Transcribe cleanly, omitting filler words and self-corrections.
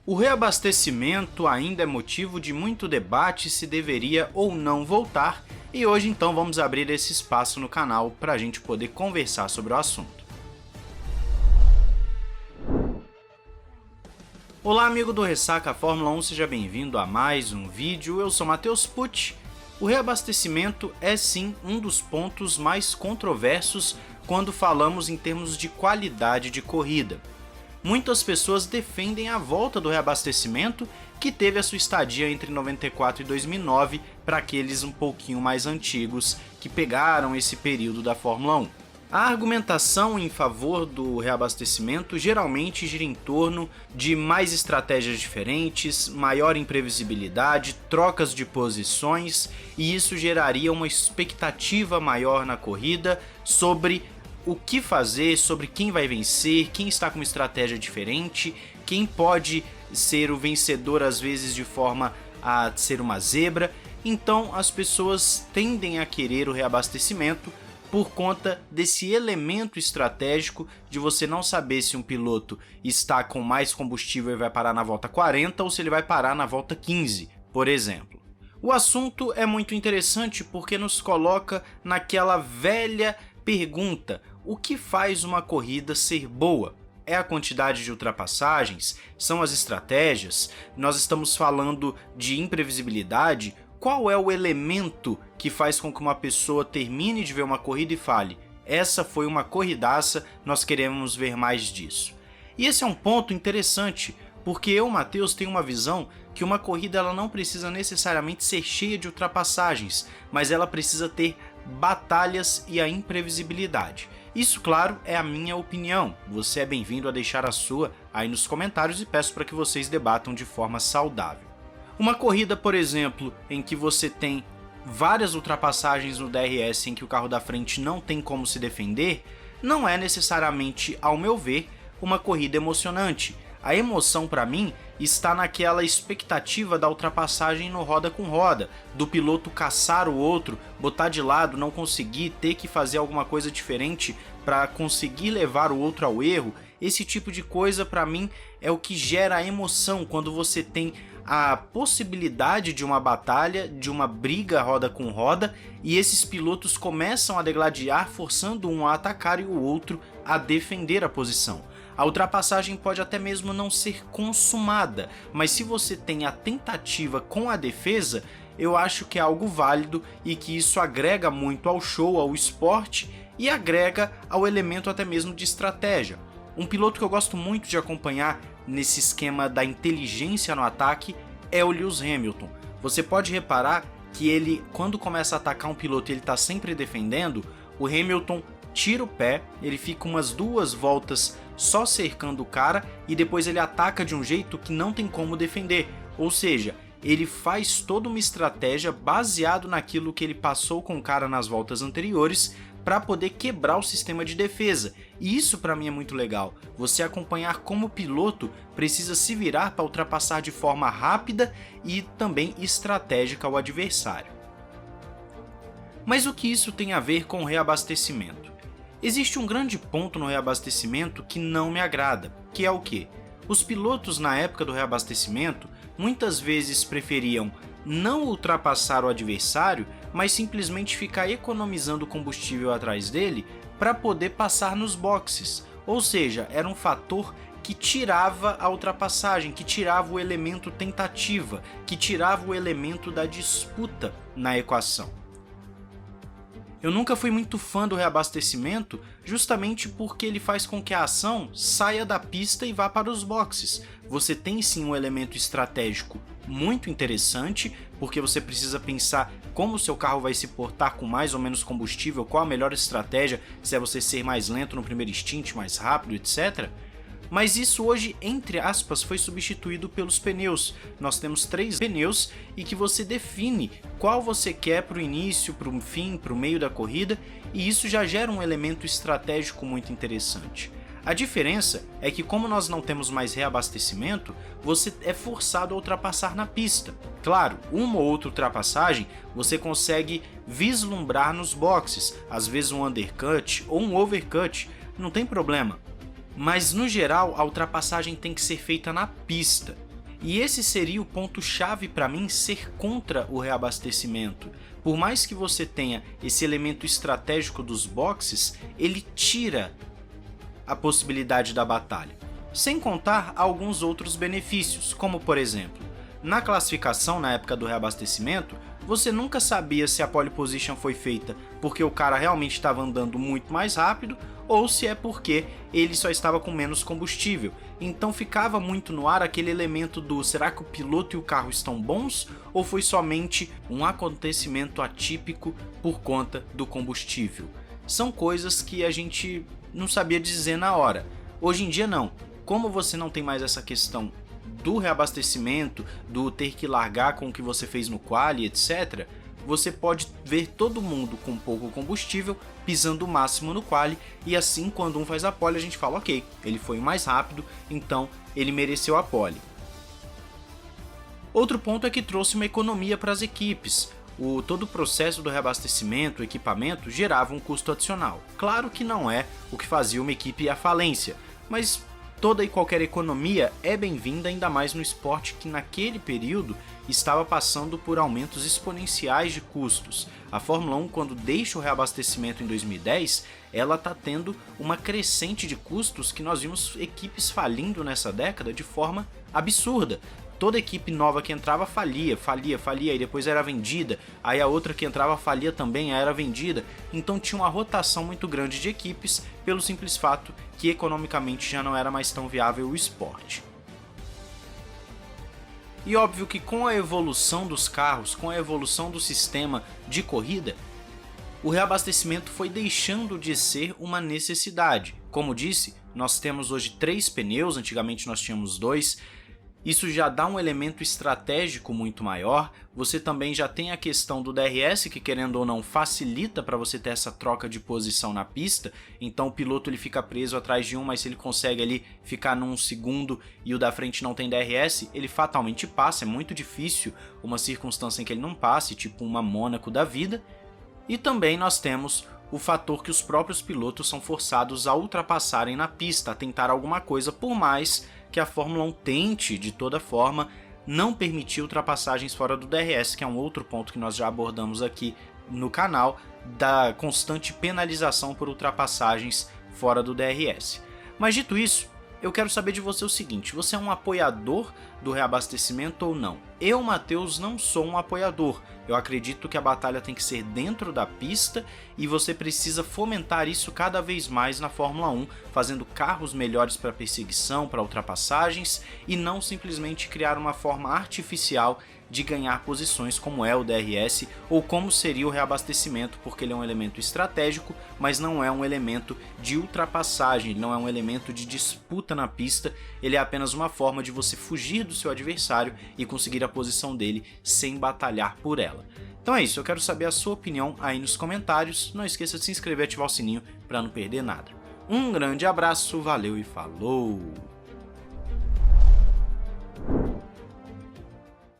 O reabastecimento ainda é motivo de muito debate se deveria ou não voltar, e hoje então vamos abrir esse espaço no canal para a gente poder conversar sobre o assunto. Olá amigo do Ressaca Fórmula 1, seja bem-vindo a mais um vídeo, eu sou Matheus Pucci. O reabastecimento é sim um dos pontos mais controversos quando falamos em termos de qualidade de corrida. Muitas pessoas defendem a volta do reabastecimento, que teve a sua estadia entre 94 e 2009 para aqueles um pouquinho mais antigos que pegaram esse período da Fórmula 1. A argumentação em favor do reabastecimento geralmente gira em torno de mais estratégias diferentes, maior imprevisibilidade, trocas de posições, e isso geraria uma expectativa maior na corrida sobre o que fazer, sobre quem vai vencer, quem está com uma estratégia diferente, quem pode ser o vencedor às vezes de forma a ser uma zebra. Então as pessoas tendem a querer o reabastecimento por conta desse elemento estratégico de você não saber se um piloto está com mais combustível e vai parar na volta 40 ou se ele vai parar na volta 15, por exemplo. O assunto é muito interessante porque nos coloca naquela velha pergunta: o que faz uma corrida ser boa? É a quantidade de ultrapassagens? São as estratégias? Nós estamos falando de imprevisibilidade? Qual é o elemento que faz com que uma pessoa termine de ver uma corrida e fale: essa foi uma corridaça, nós queremos ver mais disso? E esse é um ponto interessante, porque eu, Matheus, tenho uma visão que uma corrida ela não precisa necessariamente ser cheia de ultrapassagens, mas ela precisa ter batalhas e a imprevisibilidade. Isso, claro, é a minha opinião. Você é bem-vindo a deixar a sua aí nos comentários e peço para que vocês debatam de forma saudável. Uma corrida, por exemplo, em que você tem várias ultrapassagens no DRS em que o carro da frente não tem como se defender, não é necessariamente, ao meu ver, uma corrida emocionante. A emoção para mim está naquela expectativa da ultrapassagem no roda com roda, do piloto caçar o outro, botar de lado, não conseguir, ter que fazer alguma coisa diferente para conseguir levar o outro ao erro. Esse tipo de coisa para mim é o que gera a emoção quando você tem a possibilidade de uma batalha, de uma briga roda com roda, e esses pilotos começam a degladiar, forçando um a atacar e o outro a defender a posição. A ultrapassagem pode até mesmo não ser consumada, mas se você tem a tentativa com a defesa, eu acho que é algo válido e que isso agrega muito ao show, ao esporte e agrega ao elemento até mesmo de estratégia. Um piloto que eu gosto muito de acompanhar nesse esquema da inteligência no ataque é o Lewis Hamilton. Você pode reparar que ele, quando começa a atacar um piloto e ele está sempre defendendo, o Hamilton tira o pé, ele fica umas 2 voltas só cercando o cara e depois ele ataca de um jeito que não tem como defender. Ou seja, ele faz toda uma estratégia baseado naquilo que ele passou com o cara nas voltas anteriores para poder quebrar o sistema de defesa. E isso para mim é muito legal, você acompanhar como o piloto precisa se virar para ultrapassar de forma rápida e também estratégica ao adversário. Mas o que isso tem a ver com o reabastecimento? Existe um grande ponto no reabastecimento que não me agrada, que é o quê? Os pilotos na época do reabastecimento muitas vezes preferiam não ultrapassar o adversário, mas simplesmente ficar economizando combustível atrás dele para poder passar nos boxes. Ou seja, era um fator que tirava a ultrapassagem, que tirava o elemento tentativa, que tirava o elemento da disputa na equação. Eu nunca fui muito fã do reabastecimento justamente porque ele faz com que a ação saia da pista e vá para os boxes. Você tem sim um elemento estratégico muito interessante, porque você precisa pensar como o seu carro vai se portar com mais ou menos combustível, qual a melhor estratégia, se é você ser mais lento no primeiro stint, mais rápido, etc. Mas isso hoje, entre aspas, foi substituído pelos pneus. Nós temos 3 pneus e que você define qual você quer para o início, para o fim, para o meio da corrida, e isso já gera um elemento estratégico muito interessante. A diferença é que, como nós não temos mais reabastecimento, você é forçado a ultrapassar na pista. Claro, uma ou outra ultrapassagem você consegue vislumbrar nos boxes, às vezes um undercut ou um overcut, não tem problema. Mas no geral a ultrapassagem tem que ser feita na pista. E esse seria o ponto-chave para mim ser contra o reabastecimento. Por mais que você tenha esse elemento estratégico dos boxes, ele tira a possibilidade da batalha. Sem contar alguns outros benefícios, como por exemplo, na classificação na época do reabastecimento, você nunca sabia se a pole position foi feita porque o cara realmente estava andando muito mais rápido ou se é porque ele só estava com menos combustível. Então ficava muito no ar aquele elemento do será que o piloto e o carro estão bons ou foi somente um acontecimento atípico por conta do combustível. São coisas que a gente não sabia dizer na hora. Hoje em dia não. Como você não tem mais essa questão do reabastecimento, do ter que largar com o que você fez no quali, etc., você pode ver todo mundo com pouco combustível pisando o máximo no quali, e assim quando um faz a pole a gente fala ok, ele foi o mais rápido, então ele mereceu a pole. Outro ponto é que trouxe uma economia para as equipes. Todo o processo do reabastecimento, o equipamento, gerava um custo adicional. Claro que não é o que fazia uma equipe ir à falência, mas toda e qualquer economia é bem-vinda, ainda mais no esporte que naquele período estava passando por aumentos exponenciais de custos. A Fórmula 1, quando deixa o reabastecimento em 2010, ela está tendo uma crescente de custos que nós vimos equipes falindo nessa década de forma absurda. Toda equipe nova que entrava falia, e depois era vendida, aí a outra que entrava falia também, aí era vendida, então tinha uma rotação muito grande de equipes pelo simples fato que economicamente já não era mais tão viável o esporte. E óbvio que com a evolução dos carros, com a evolução do sistema de corrida, o reabastecimento foi deixando de ser uma necessidade. Como disse, nós temos hoje 3 pneus, antigamente nós tínhamos 2, isso já dá um elemento estratégico muito maior. Você também já tem a questão do DRS, que querendo ou não facilita para você ter essa troca de posição na pista, então o piloto ele fica preso atrás de um, mas se ele consegue ali ficar num segundo e o da frente não tem DRS, ele fatalmente passa. É muito difícil uma circunstância em que ele não passe, tipo uma Mônaco da vida. E também nós temos o fator que os próprios pilotos são forçados a ultrapassarem na pista, a tentar alguma coisa, por mais que a Fórmula 1 tente, de toda forma, não permitir ultrapassagens fora do DRS, que é um outro ponto que nós já abordamos aqui no canal, da constante penalização por ultrapassagens fora do DRS. Mas dito isso, eu quero saber de você o seguinte: você é um apoiador do reabastecimento ou não? Eu, Matheus, não sou um apoiador. Eu acredito que a batalha tem que ser dentro da pista e você precisa fomentar isso cada vez mais na Fórmula 1, fazendo carros melhores para perseguição, para ultrapassagens e não simplesmente criar uma forma artificial de ganhar posições como é o DRS ou como seria o reabastecimento, porque ele é um elemento estratégico, mas não é um elemento de ultrapassagem, ele não é um elemento de disputa na pista, ele é apenas uma forma de você fugir do seu adversário e conseguir a posição dele sem batalhar por ela. Então é isso, eu quero saber a sua opinião aí nos comentários, não esqueça de se inscrever e ativar o sininho para não perder nada. Um grande abraço, valeu e falou!